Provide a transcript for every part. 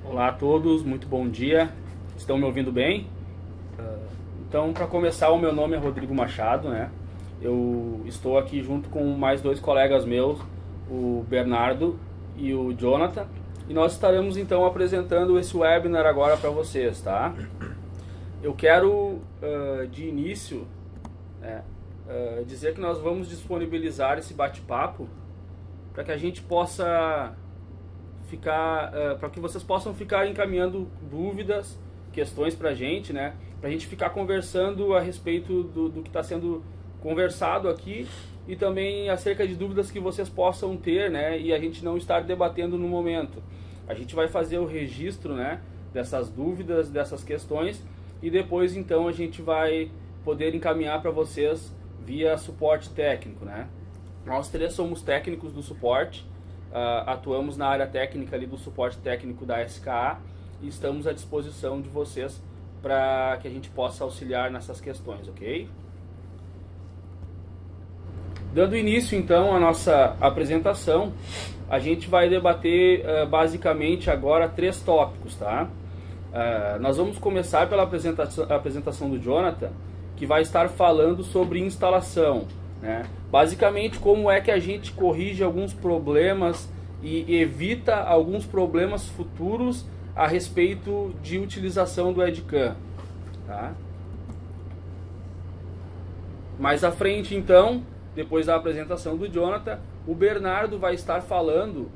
Olá a todos, muito bom dia. Estão me ouvindo bem? Então, para começar, o meu nome é Rodrigo Machado, né? Eu estou aqui junto com mais dois colegas meus, o Bernardo e o Jonathan, e nós estaremos então apresentando esse webinar agora para vocês, tá? Eu quero, de início, né, dizer que nós vamos disponibilizar esse bate-papo para que a gente possa para que vocês possam ficar encaminhando dúvidas, questões para a gente, né? Para a gente ficar conversando a respeito do que está sendo conversado aqui e também acerca de dúvidas que vocês possam ter, né? E a gente não estar debatendo no momento. A gente vai fazer o registro, né? Dessas dúvidas, dessas questões e depois então a gente vai poder encaminhar para vocês via suporte técnico, né? Nós três somos técnicos do suporte. Atuamos na área técnica ali do suporte técnico da SKA e estamos à disposição de vocês para que a gente possa auxiliar nessas questões, ok? Dando início então à nossa apresentação, a gente vai debater basicamente agora 3 tópicos, tá? Nós vamos começar pela apresentação do Jonathan, que vai estar falando sobre instalação, né? Basicamente, como é que a gente corrige alguns problemas e evita alguns problemas futuros a respeito de utilização do EdCAM, tá? Mais à frente, então, depois da apresentação do Jonathan, o Bernardo vai estar falando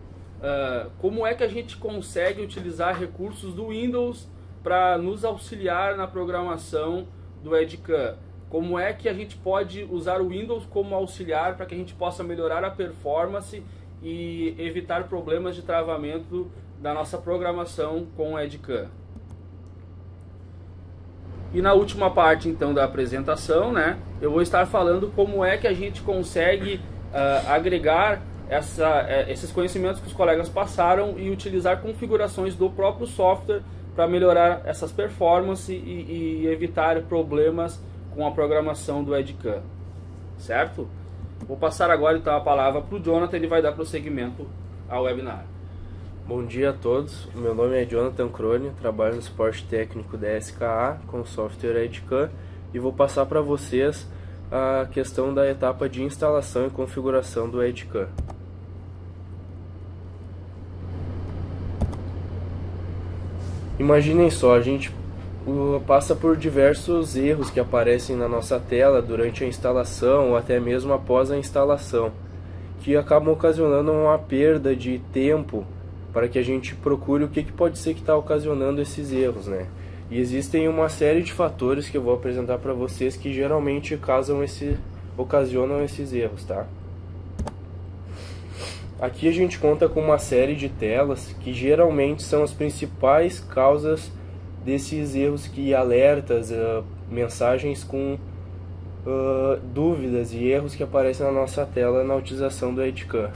como é que a gente consegue utilizar recursos do Windows para nos auxiliar na programação do EdCAM. Como é que a gente pode usar o Windows como auxiliar para que a gente possa melhorar a performance e evitar problemas de travamento da nossa programação com o EdCAM. E na última parte então da apresentação, né, eu vou estar falando como é que a gente consegue agregar esses conhecimentos que os colegas passaram e utilizar configurações do próprio software para melhorar essas performances e evitar problemas com a programação do EdCAM, certo? Vou passar agora então a palavra para o Jonathan, ele vai dar prosseguimento ao webinar. Bom dia a todos, meu nome é Jonathan Crone, trabalho no suporte técnico da SKA com o software EdCAM e vou passar para vocês a questão da etapa de instalação e configuração do EdCAM. Imaginem só, a gente passa por diversos erros que aparecem na nossa tela durante a instalação ou até mesmo após a instalação, que acabam ocasionando uma perda de tempo para que a gente procure o que pode ser que está ocasionando esses erros, né? E existem uma série de fatores que eu vou apresentar para vocês que geralmente ocasionam esses erros, tá? Aqui a gente conta com uma série de telas que geralmente são as principais causas desses erros e alertas, mensagens com dúvidas e erros que aparecem na nossa tela na utilização do EdCAM.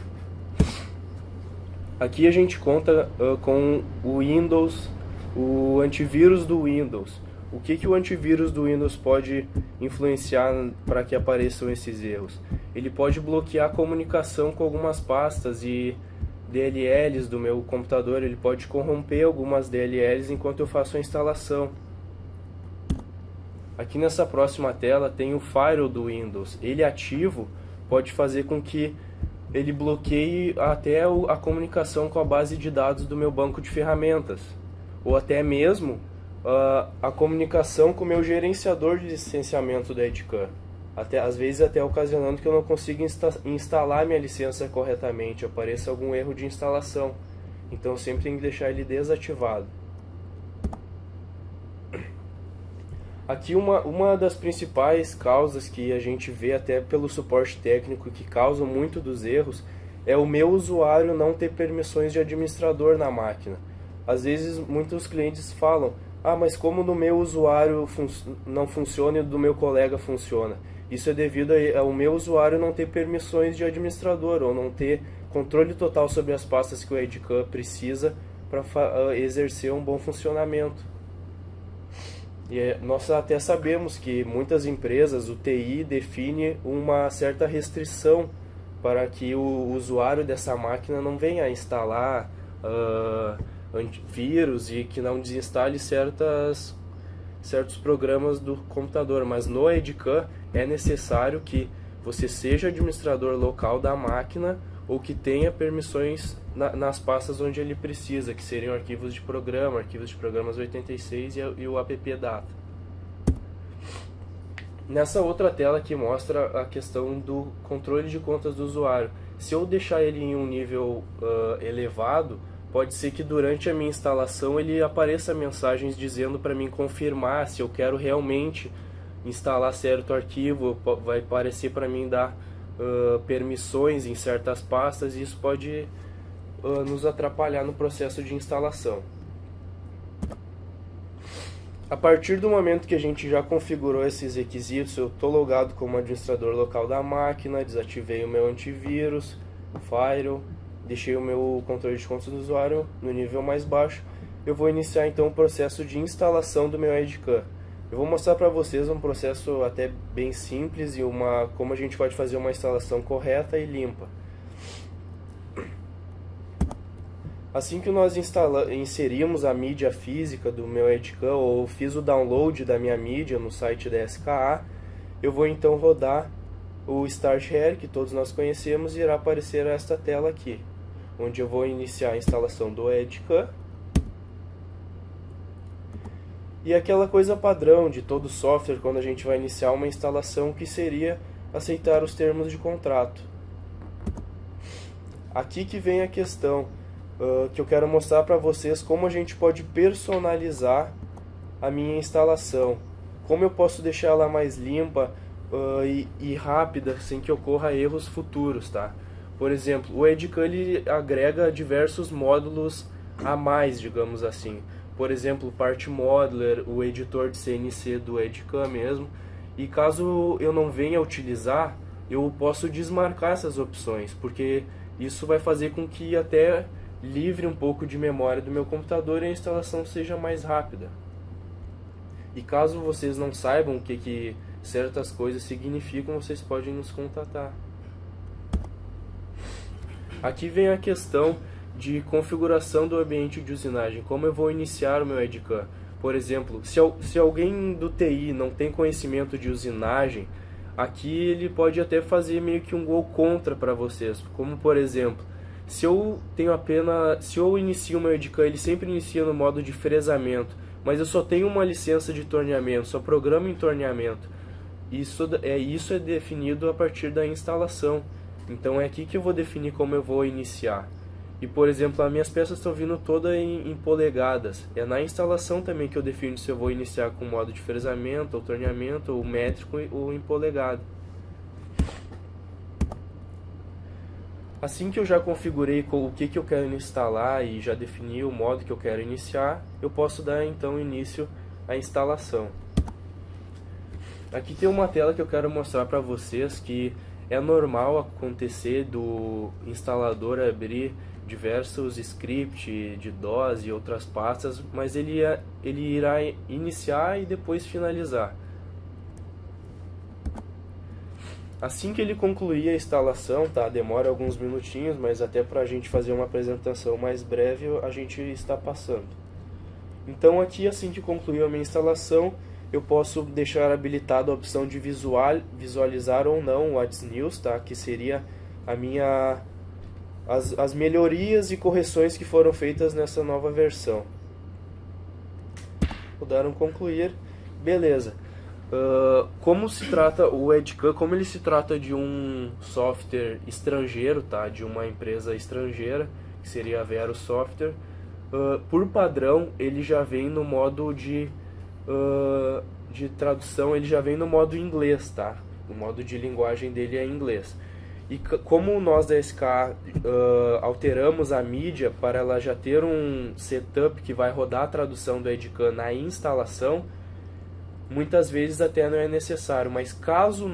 Aqui a gente conta com o Windows, o antivírus do Windows. O que o antivírus do Windows pode influenciar para que apareçam esses erros? Ele pode bloquear a comunicação com algumas pastas e DLLs do meu computador, ele pode corromper algumas DLLs enquanto eu faço a instalação. Aqui nessa próxima tela tem o Firewall do Windows. Ele ativo pode fazer com que ele bloqueie até a comunicação com a base de dados do meu banco de ferramentas, ou até mesmo a comunicação com o meu gerenciador de licenciamento da EdCAM. Às vezes até ocasionando que eu não consiga instalar minha licença corretamente, apareça algum erro de instalação. Então sempre tem que deixar ele desativado. Aqui uma das principais causas que a gente vê até pelo suporte técnico que causam muito dos erros é o meu usuário não ter permissões de administrador na máquina. Às vezes muitos clientes falam, mas como no meu usuário não funciona e do meu colega funciona. Isso é devido ao meu usuário não ter permissões de administrador ou não ter controle total sobre as pastas que o EdCAM precisa para exercer um bom funcionamento. E nós até sabemos que muitas empresas, o TI define uma certa restrição para que o usuário dessa máquina não venha a instalar antivírus e que não desinstale certos programas do computador, mas no Edcam é necessário que você seja administrador local da máquina ou que tenha permissões nas pastas onde ele precisa, que seriam arquivos de programas 86 e o appdata. Nessa outra tela aqui mostra a questão do controle de contas do usuário. Se eu deixar ele em um nível elevado, pode ser que durante a minha instalação ele apareça mensagens dizendo para mim confirmar se eu quero realmente instalar certo arquivo, vai aparecer para mim dar permissões em certas pastas e isso pode nos atrapalhar no processo de instalação. A partir do momento que a gente já configurou esses requisitos, eu estou logado como administrador local da máquina, desativei o meu antivírus, o firewall, deixei o meu controle de contas do usuário no nível mais baixo. Eu vou iniciar então o processo de instalação do meu Edcam. Eu vou mostrar para vocês um processo até bem simples e como a gente pode fazer uma instalação correta e limpa. Assim que nós inserimos a mídia física do meu Edcam ou fiz o download da minha mídia no site da SKA, eu vou então rodar o Start Here, que todos nós conhecemos, e irá aparecer esta tela aqui, onde eu vou iniciar a instalação do Edcam. E aquela coisa padrão de todo software quando a gente vai iniciar uma instalação, que seria aceitar os termos de contrato. Aqui que vem a questão que eu quero mostrar para vocês como a gente pode personalizar a minha instalação. Como eu posso deixar ela mais limpa e rápida, sem que ocorra erros futuros, tá? Por exemplo, o Edcam ele agrega diversos módulos a mais, digamos assim. Por exemplo, o Part Modeler, o editor de CNC do Edcam mesmo. E caso eu não venha utilizar, eu posso desmarcar essas opções, porque isso vai fazer com que até livre um pouco de memória do meu computador e a instalação seja mais rápida. E caso vocês não saibam o que certas coisas significam, vocês podem nos contatar. Aqui vem a questão de configuração do ambiente de usinagem. Como eu vou iniciar o meu Edcam? Por exemplo, se alguém do TI não tem conhecimento de usinagem, aqui ele pode até fazer meio que um gol contra para vocês. Como por exemplo, se eu inicio o meu Edcam, ele sempre inicia no modo de fresamento, mas eu só tenho uma licença de torneamento, só programo em torneamento. Isso é definido a partir da instalação. Então é aqui que eu vou definir como eu vou iniciar. E por exemplo, as minhas peças estão vindo todas em polegadas. É na instalação também que eu defino se eu vou iniciar com modo de fresamento, ou torneamento, ou métrico, ou em polegada. Assim que eu já configurei o que eu quero instalar e já defini o modo que eu quero iniciar, eu posso dar então início à instalação. Aqui tem uma tela que eu quero mostrar para vocês que é normal acontecer do instalador abrir diversos scripts de DOS e outras pastas, mas ele irá iniciar e depois finalizar. Assim que ele concluir a instalação, tá? Demora alguns minutinhos, mas até para a gente fazer uma apresentação mais breve, a gente está passando. Então aqui, assim que concluiu a minha instalação, eu posso deixar habilitada a opção de visualizar ou não o What's News, tá? Que seria as melhorias e correções que foram feitas nessa nova versão. Vou dar um concluir. Beleza. Como se trata o Edcam, como ele se trata de um software estrangeiro, tá? De uma empresa estrangeira, que seria a Vero Software, por padrão ele já vem no modo de tradução, ele já vem no modo inglês, tá? O modo de linguagem dele é inglês. E como nós da SKA alteramos a mídia para ela já ter um setup que vai rodar a tradução do Edcam na instalação, muitas vezes até não é necessário, mas caso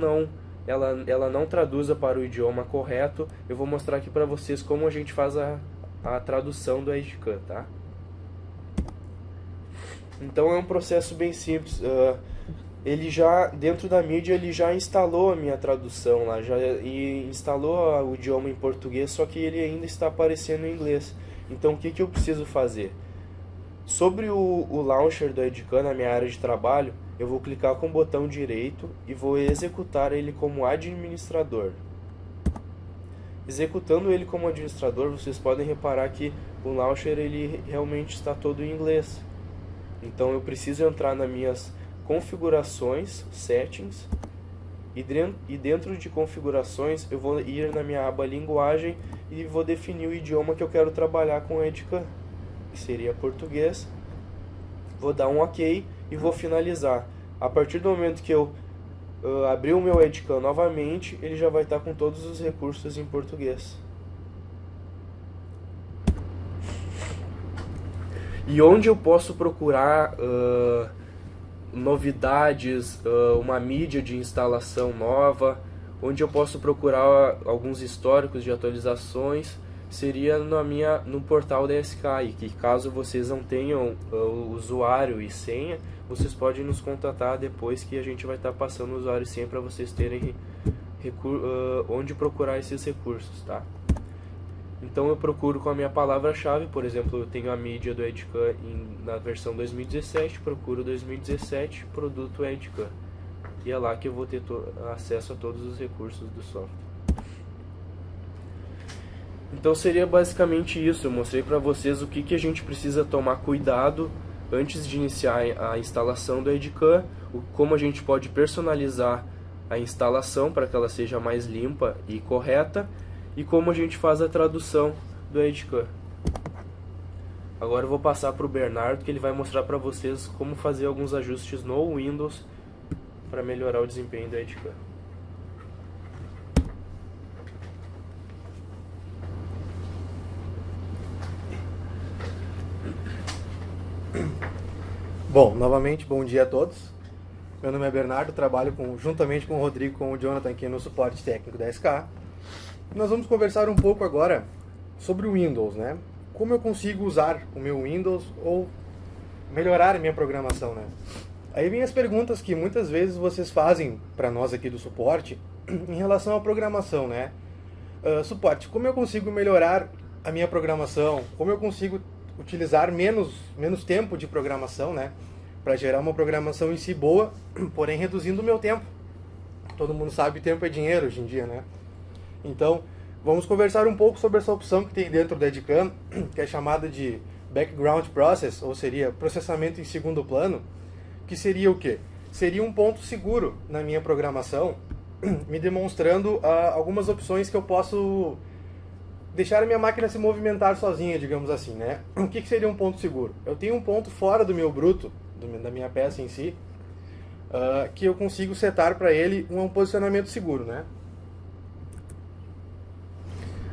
ela não traduza para o idioma correto, eu vou mostrar aqui para vocês como a gente faz a tradução do Edcam, tá? Então é um processo bem simples. Ele já, dentro da mídia, ele já instalou a minha tradução lá, e instalou o idioma em português, só que ele ainda está aparecendo em inglês. Então o que eu preciso fazer? Sobre o launcher do Edcam na minha área de trabalho, eu vou clicar com o botão direito e vou executar ele como administrador. Executando ele como administrador, vocês podem reparar que o launcher ele realmente está todo em inglês. Então eu preciso entrar nas minhas configurações, settings, e dentro de configurações eu vou ir na minha aba linguagem e vou definir o idioma que eu quero trabalhar com o Edcam, que seria português. Vou dar um OK e vou finalizar. A partir do momento que eu abrir o meu Edcam novamente, ele já vai estar com todos os recursos em português. E onde eu posso procurar novidades, uma mídia de instalação nova, onde eu posso procurar alguns históricos de atualizações, seria no portal da SKI, que caso vocês não tenham o usuário e senha, vocês podem nos contatar depois, que a gente vai estar passando o usuário e senha para vocês terem onde procurar esses recursos, tá? Então eu procuro com a minha palavra-chave, por exemplo, eu tenho a mídia do Edcam na versão 2017, procuro 2017, produto Edcam. E é lá que eu vou ter acesso a todos os recursos do software. Então seria basicamente isso, eu mostrei para vocês o que a gente precisa tomar cuidado antes de iniciar a instalação do Edcam, como a gente pode personalizar a instalação para que ela seja mais limpa e correta, e como a gente faz a tradução do Edcam. Agora eu vou passar para o Bernardo, que ele vai mostrar para vocês como fazer alguns ajustes no Windows para melhorar o desempenho do Edcam. Bom, novamente, bom dia a todos. Meu nome é Bernardo, trabalho juntamente com o Rodrigo e com o Jonathan aqui no suporte técnico da SK. Nós vamos conversar um pouco agora sobre o Windows, né? Como eu consigo usar o meu Windows ou melhorar a minha programação, né? Aí vem as perguntas que muitas vezes vocês fazem para nós aqui do suporte em relação à programação, né? Suporte, como eu consigo melhorar a minha programação? Como eu consigo utilizar menos tempo de programação, né? Para gerar uma programação em si boa, porém reduzindo o meu tempo. Todo mundo sabe que tempo é dinheiro hoje em dia, né? Então, vamos conversar um pouco sobre essa opção que tem dentro do Edcam, que é chamada de Background Process, ou seria processamento em segundo plano, que seria o quê? Seria um ponto seguro na minha programação, me demonstrando algumas opções que eu posso deixar a minha máquina se movimentar sozinha, digamos assim, né? O que seria um ponto seguro? Eu tenho um ponto fora do meu bruto, da minha peça em si, que eu consigo setar para ele um posicionamento seguro, né?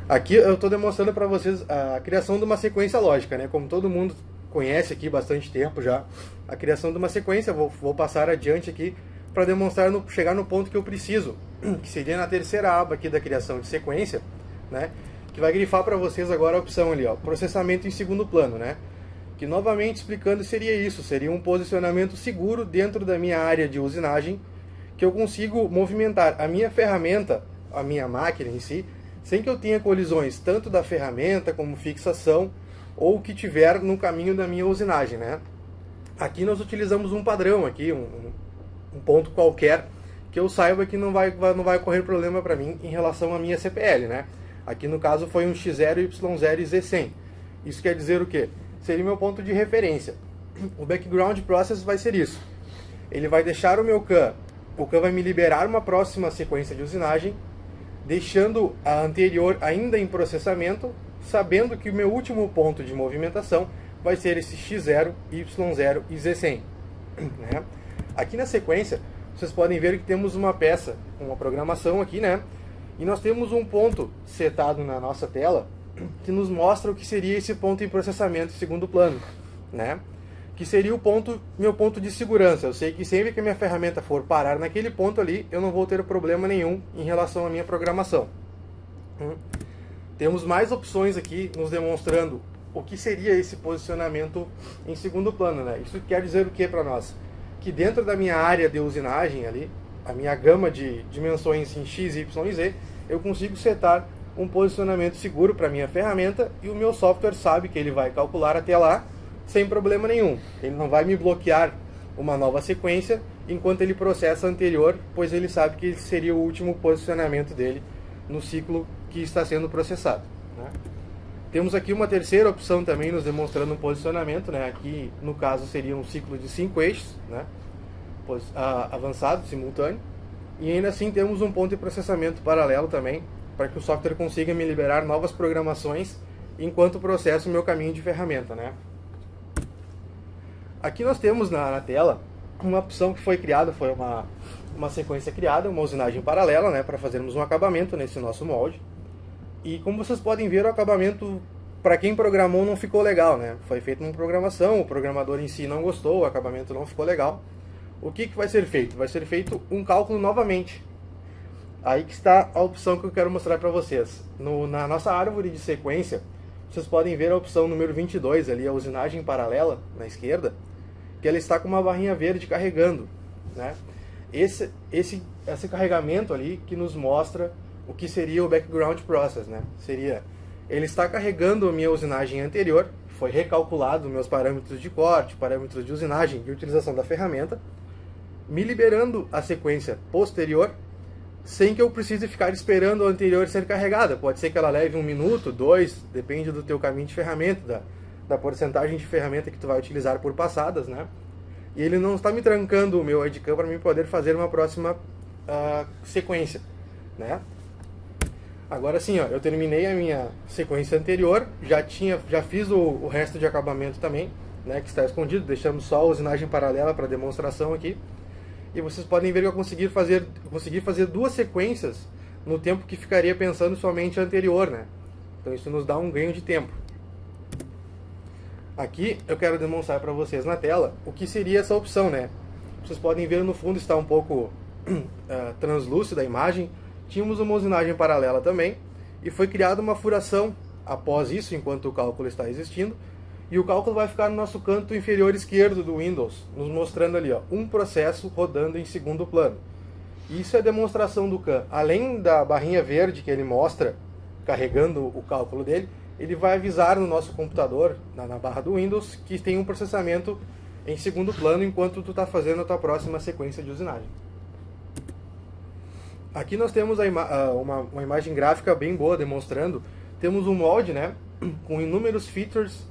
Aqui eu estou demonstrando para vocês a criação de uma sequência lógica, né? Como todo mundo conhece aqui bastante tempo já, a criação de uma sequência, vou passar adiante aqui para demonstrar, chegar no ponto que eu preciso, que seria na terceira aba aqui da criação de sequência, né? Que vai grifar para vocês agora a opção ali, ó, processamento em segundo plano, né? Que novamente explicando seria isso, seria um posicionamento seguro dentro da minha área de usinagem, que eu consigo movimentar a minha ferramenta, a minha máquina em si, sem que eu tenha colisões tanto da ferramenta como fixação ou o que tiver no caminho da minha usinagem, né? Aqui nós utilizamos um padrão aqui, um ponto qualquer, que eu saiba que não vai ocorrer problema para mim em relação à minha CPL, né? Aqui no caso foi um X0, Y0 e Z100. Isso quer dizer o quê? Seria o meu ponto de referência. O Background Process vai ser isso. Ele vai deixar o meu CAN, o CAN vai me liberar uma próxima sequência de usinagem, deixando a anterior ainda em processamento, sabendo que o meu último ponto de movimentação vai ser esse X0, Y0 e Z100. Né? Aqui na sequência, vocês podem ver que temos uma peça, uma programação aqui, né? E nós temos um ponto setado na nossa tela que nos mostra o que seria esse ponto em processamento em segundo plano, né? Que seria meu ponto de segurança. Eu sei que sempre que a minha ferramenta for parar naquele ponto ali, eu não vou ter problema nenhum em relação à minha programação. Temos mais opções aqui nos demonstrando o que seria esse posicionamento em segundo plano, né? Isso quer dizer o que para nós? Que dentro da minha área de usinagem ali, a minha gama de dimensões em X, Y e Z, eu consigo setar um posicionamento seguro para a minha ferramenta e o meu software sabe que ele vai calcular até lá sem problema nenhum. Ele não vai me bloquear uma nova sequência enquanto ele processa a anterior, pois ele sabe que seria o último posicionamento dele no ciclo que está sendo processado, né? Temos aqui uma terceira opção também nos demonstrando um posicionamento, né? Aqui no caso seria um ciclo de 5 eixos, né? Avançado, simultâneo, e ainda assim temos um ponto de processamento paralelo também, para que o software consiga me liberar novas programações enquanto processo o meu caminho de ferramenta, né? Aqui nós temos na tela uma opção que foi criada, foi uma sequência criada, uma usinagem paralela, né, para fazermos um acabamento nesse nosso molde. E como vocês podem ver, o acabamento, para quem programou, não ficou legal, né? Foi feito uma programação, o programador em si não gostou, o acabamento não ficou legal. O que vai ser feito? Vai ser feito um cálculo novamente. Aí que está a opção que eu quero mostrar para vocês. Na nossa árvore de sequência, vocês podem ver a opção número 22 ali, a usinagem paralela, na esquerda, que ela está com uma barrinha verde carregando, né? Esse carregamento ali que nos mostra o que seria o background process, né? Seria, ele está carregando a minha usinagem anterior, foi recalculado meus parâmetros de corte, parâmetros de usinagem e utilização da ferramenta, me liberando a sequência posterior, sem que eu precise ficar esperando a anterior ser carregada. Pode ser que ela leve 1 minuto, 2, depende do teu caminho de ferramenta, da porcentagem de ferramenta que tu vai utilizar por passadas, né? E ele não está me trancando o meu EdCam para mim poder fazer uma próxima sequência, né? Agora sim, ó, eu terminei a minha sequência anterior, já fiz o resto de acabamento também, né, que está escondido, deixamos só a usinagem paralela para demonstração aqui. E vocês podem ver que eu consegui fazer 2 sequências no tempo que ficaria pensando somente a anterior, né? Então isso nos dá um ganho de tempo. Aqui eu quero demonstrar para vocês na tela o que seria essa opção, né? Vocês podem ver no fundo está um pouco translúcida a imagem. Tínhamos uma usinagem paralela também e foi criada uma furação após isso, enquanto o cálculo está existindo. E o cálculo vai ficar no nosso canto inferior esquerdo do Windows, nos mostrando ali, ó, um processo rodando em segundo plano. Isso é demonstração do CAN. Além da barrinha verde que ele mostra carregando o cálculo dele, ele vai avisar no nosso computador, na barra do Windows, que tem um processamento em segundo plano enquanto tu está fazendo a tua próxima sequência de usinagem. Aqui nós temos uma imagem gráfica bem boa demonstrando. Temos um molde, né, com inúmeros features,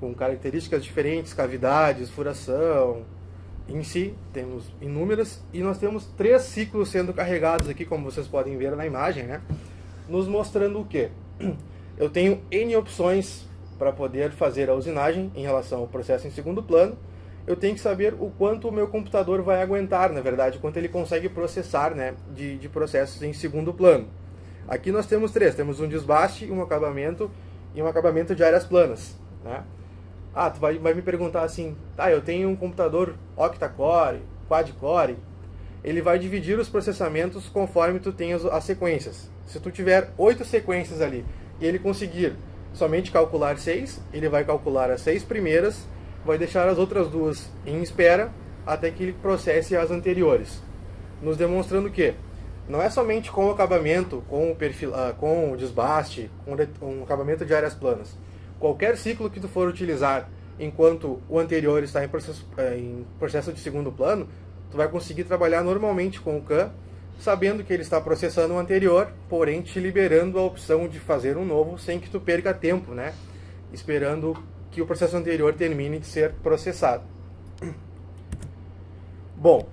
com características diferentes, cavidades, furação, em si temos inúmeras, e nós temos 3 ciclos sendo carregados aqui, como vocês podem ver na imagem, né, nos mostrando o que? Eu tenho N opções para poder fazer a usinagem em relação ao processo em segundo plano. Eu tenho que saber o quanto o meu computador vai aguentar, na verdade, quanto ele consegue processar, né, de processos em segundo plano. Aqui nós temos 3, temos um desbaste, um acabamento e um acabamento de áreas planas, né? Ah, tu vai me perguntar assim, tá, eu tenho um computador octa-core, quad-core, ele vai dividir os processamentos conforme tu tem as sequências. Se tu tiver 8 sequências ali e ele conseguir somente calcular 6, ele vai calcular as 6 primeiras, vai deixar as outras 2 em espera até que ele processe as anteriores. Nos demonstrando que não é somente com o acabamento, com o desbaste, com um acabamento de áreas planas. Qualquer ciclo que tu for utilizar enquanto o anterior está em processo de segundo plano, tu vai conseguir trabalhar normalmente com o CAN, sabendo que ele está processando o anterior, porém te liberando a opção de fazer um novo sem que tu perca tempo, né? Esperando que o processo anterior termine de ser processado. Bom,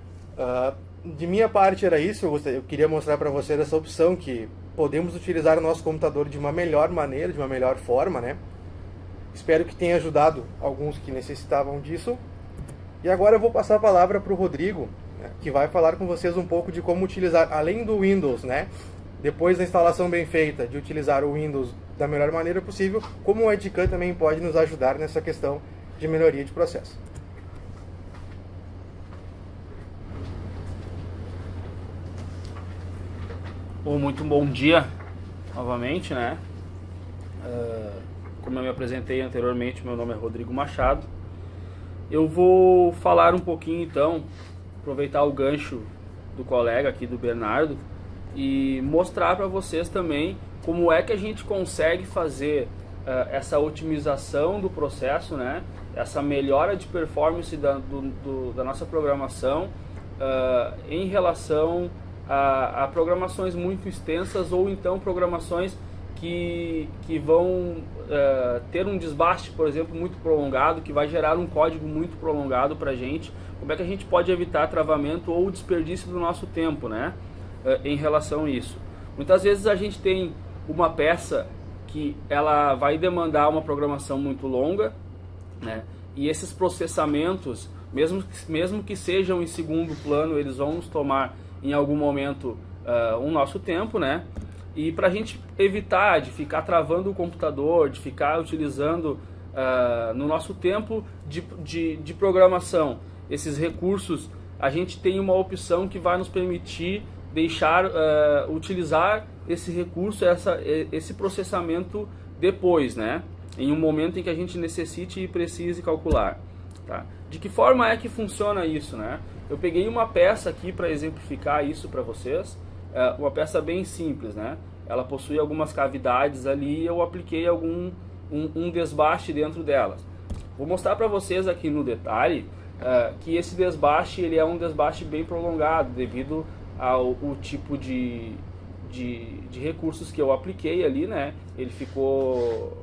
de minha parte era isso. Eu queria mostrar para vocês essa opção que podemos utilizar o nosso computador de uma melhor maneira, de uma melhor forma, né? Espero que tenha ajudado alguns que necessitavam disso. E agora eu vou passar a palavra para o Rodrigo, né, que vai falar com vocês um pouco de como utilizar, além do Windows, né? Depois da instalação bem feita, de utilizar o Windows da melhor maneira possível, como o EdCam também pode nos ajudar nessa questão de melhoria de processo. Bom, muito bom dia novamente, né? Como eu me apresentei anteriormente, meu nome é Rodrigo Machado. Eu vou falar um pouquinho então, aproveitar o gancho do colega aqui, do Bernardo, e mostrar para vocês também como é que a gente consegue fazer essa otimização do processo, né? Essa melhora de performance da nossa programação em relação a programações muito extensas ou então programações que vão ter um desbaste, por exemplo, muito prolongado, que vai gerar um código muito prolongado para a gente. Como é que a gente pode evitar travamento ou desperdício do nosso tempo, né? Em relação a isso. Muitas vezes a gente tem uma peça que ela vai demandar uma programação muito longa, né? E esses processamentos, mesmo que sejam em segundo plano, eles vão nos tomar em algum momento o nosso tempo, né? E para a gente evitar de ficar travando o computador, de ficar utilizando no nosso tempo de programação esses recursos, a gente tem uma opção que vai nos permitir deixar utilizar esse recurso, esse processamento depois, né? Em um momento em que a gente necessite e precise calcular. Tá? De que forma é que funciona isso, né? Eu peguei uma peça aqui para exemplificar isso para vocês, uma peça bem simples, né? Ela possui algumas cavidades ali e eu apliquei um desbaste dentro delas. Vou mostrar para vocês aqui no detalhe que esse desbaste ele é um desbaste bem prolongado devido ao tipo de recursos que eu apliquei ali, né? Ele ficou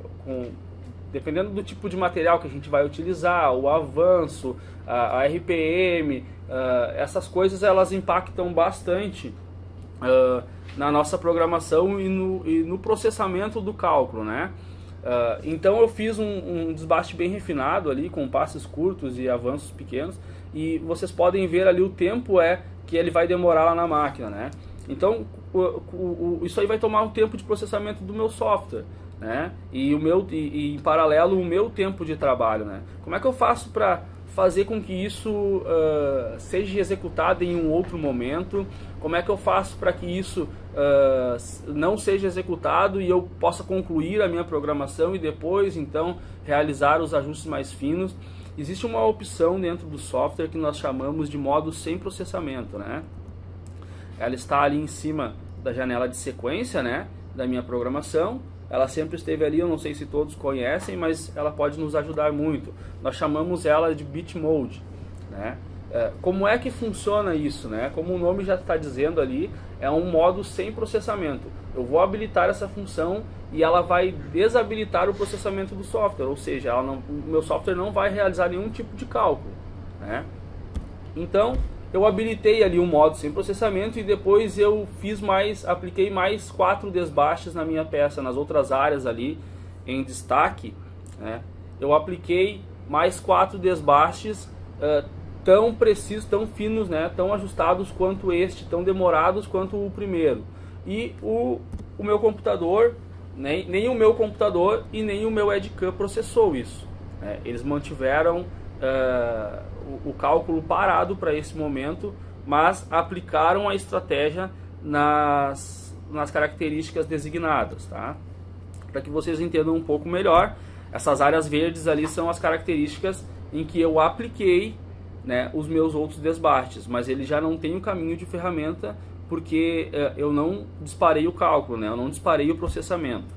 dependendo do tipo de material que a gente vai utilizar, o avanço, a RPM, essas coisas elas impactam bastante na nossa programação e no processamento do cálculo, né? Então eu fiz um desbaste bem refinado ali, com passos curtos e avanços pequenos, e vocês podem ver ali o tempo que ele vai demorar lá na máquina, né? Então isso aí vai tomar um tempo de processamento do meu software, né? E em paralelo o meu tempo de trabalho, né? Como é que eu faço para fazer com que isso seja executado em um outro momento? Como é que eu faço para que isso não seja executado e eu possa concluir a minha programação e depois então realizar os ajustes mais finos? Existe uma opção dentro do software que nós chamamos de modo sem processamento, né? Ela está ali em cima da janela de sequência, né, da minha programação. Ela sempre esteve ali, eu não sei se todos conhecem, mas ela pode nos ajudar muito. Nós chamamos ela de Bit Mode, né? Como é que funciona isso, né? Como o nome já está dizendo ali, é um modo sem processamento. Eu vou habilitar essa função e ela vai desabilitar o processamento do software, ou seja, o meu software não vai realizar nenhum tipo de cálculo, né? Então, eu habilitei ali um modo sem processamento e depois eu apliquei mais 4 desbastes na minha peça, nas outras áreas ali em destaque, né? Eu apliquei mais 4 desbastes tão precisos, tão finos, né? Tão ajustados quanto tão demorados quanto o primeiro. E o meu computador, nem o meu computador e nem o meu EdCAM processou isso, né? Eles mantiveram o cálculo parado para esse momento, mas aplicaram a estratégia nas características designadas, tá? Para que vocês entendam um pouco melhor, essas áreas verdes ali são as características em que eu apliquei, né, os meus outros desbastes, mas ele já não tem o caminho de ferramenta porque eu não disparei o cálculo, né? Eu não disparei o processamento,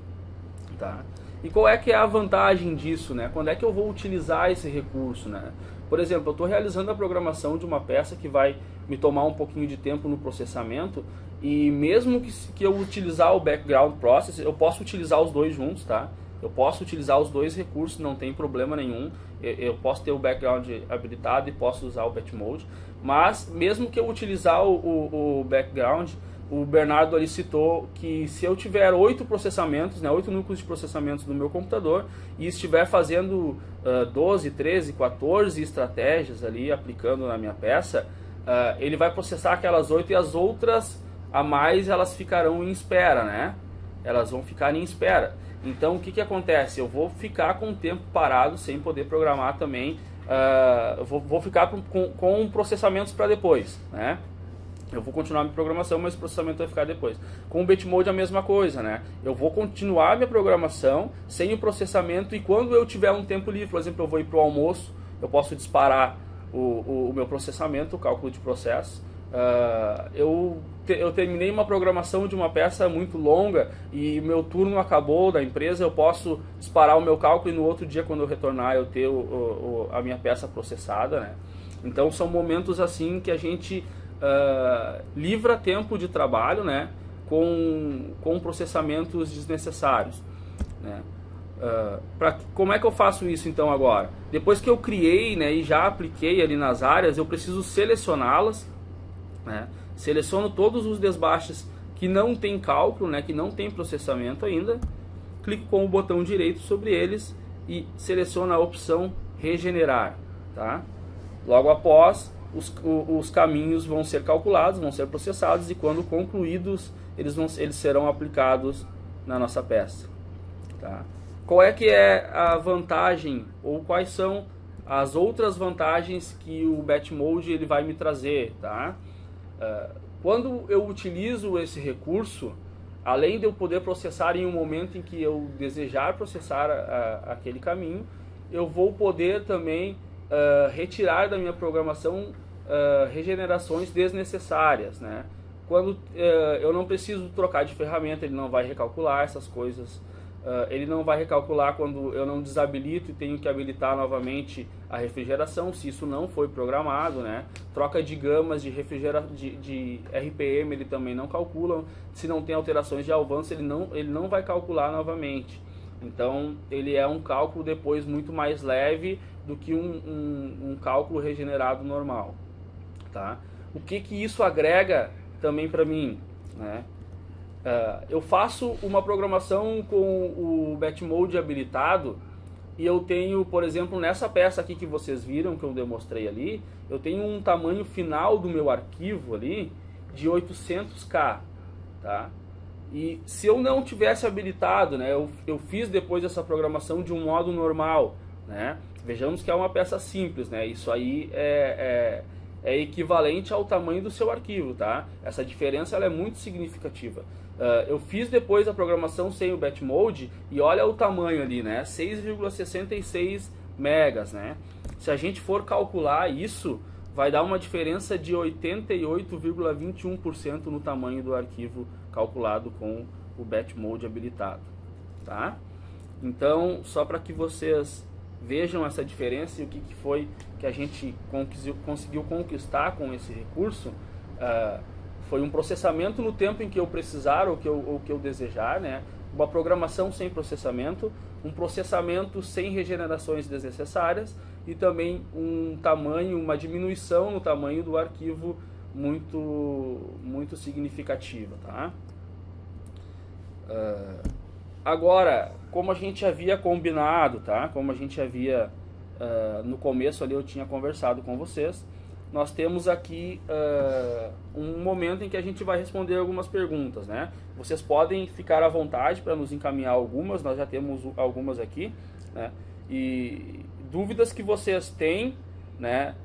tá? E qual é que é a vantagem disso, né? Quando é que eu vou utilizar esse recurso, né? Por exemplo, eu estou realizando a programação de uma peça que vai me tomar um pouquinho de tempo no processamento e mesmo que eu utilizar o background process, eu posso utilizar os dois juntos, tá? Eu posso utilizar os dois recursos, não tem problema nenhum. Eu posso ter o background habilitado e posso usar o Bit Mode, mas mesmo que eu utilizar o background, o Bernardo ali citou que se eu tiver 8 processamentos, né, 8 núcleos de processamento no meu computador e estiver fazendo 12, 13, 14 estratégias ali aplicando na minha peça, ele vai processar aquelas 8 e as outras a mais elas ficarão em espera, né? Elas vão ficar em espera. Então o que acontece? Eu vou ficar com o tempo parado sem poder programar também, vou ficar com processamentos para depois, né? Eu vou continuar minha programação, mas o processamento vai ficar depois. Com o Bit Mode é a mesma coisa, né? Eu vou continuar minha programação sem o processamento e quando eu tiver um tempo livre, por exemplo, eu vou ir para o almoço, eu posso disparar o meu processamento, o cálculo de processo, Eu terminei uma programação de uma peça muito longa e meu turno acabou da empresa, eu posso disparar o meu cálculo e no outro dia, quando eu retornar, eu ter a minha peça processada, né? Então são momentos assim que a gente livra tempo de trabalho, né, com processamentos desnecessários, né? Como é que eu faço isso então agora? Depois que eu criei, né, e já apliquei ali nas áreas, eu preciso selecioná-las, né? Seleciono todos os desbastes que não tem cálculo, né, que não tem processamento ainda, clico com o botão direito sobre eles e seleciono a opção regenerar, tá? Logo após, os caminhos vão ser calculados, vão ser processados e quando concluídos, eles serão aplicados na nossa peça, tá? Qual é que é a vantagem ou quais são as outras vantagens que o Batmode ele vai me trazer, tá? Quando eu utilizo esse recurso, além de eu poder processar em um momento em que eu desejar processar aquele caminho, eu vou poder também retirar da minha programação regenerações desnecessárias, né? Quando eu não preciso trocar de ferramenta, ele não vai recalcular essas coisas. Ele não vai recalcular quando eu não desabilito e tenho que habilitar novamente a refrigeração, se isso não foi programado, né? Troca de gamas de RPM ele também não calcula. Se não tem alterações de avanço, ele não vai calcular novamente. Então ele é um cálculo depois muito mais leve do que um cálculo regenerado normal, tá? O que isso agrega também para mim, né? Eu faço uma programação com o Batmode habilitado e eu tenho, por exemplo, nessa peça aqui que vocês viram, que eu demonstrei ali, eu tenho um tamanho final do meu arquivo ali de 800K, tá? E se eu não tivesse habilitado, né, eu fiz depois essa programação de um modo normal, né? Vejamos que é uma peça simples, né? Isso aí é equivalente ao tamanho do seu arquivo, tá? Essa diferença ela é muito significativa. Eu fiz depois a programação sem o Batmode e olha o tamanho ali, né? 6,66 megas, né? Se a gente for calcular isso, vai dar uma diferença de 88,21% no tamanho do arquivo calculado com o Batmode habilitado, tá? Então, só para que vocês vejam essa diferença e o que foi que a gente conseguiu conquistar com esse recurso, foi um processamento no tempo em que eu precisar ou que eu desejar, né? Uma programação sem processamento, um processamento sem regenerações desnecessárias e também uma diminuição no tamanho do arquivo muito significativa, tá? Agora, como a gente havia combinado, tá? Como a gente havia no começo ali eu tinha conversado com vocês, nós temos aqui um momento em que a gente vai responder algumas perguntas, né? Vocês podem ficar à vontade para nos encaminhar algumas, nós já temos algumas aqui, né? E dúvidas que vocês têm, né?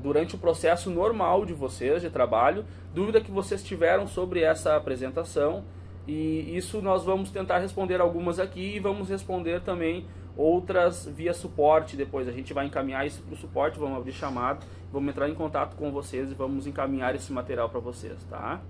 Durante o processo normal de vocês de trabalho, dúvida que vocês tiveram sobre essa apresentação, e isso nós vamos tentar responder algumas aqui e vamos responder também outras via suporte. Depois a gente vai encaminhar isso para o suporte, vamos abrir chamado, vamos entrar em contato com vocês e vamos encaminhar esse material para vocês, tá?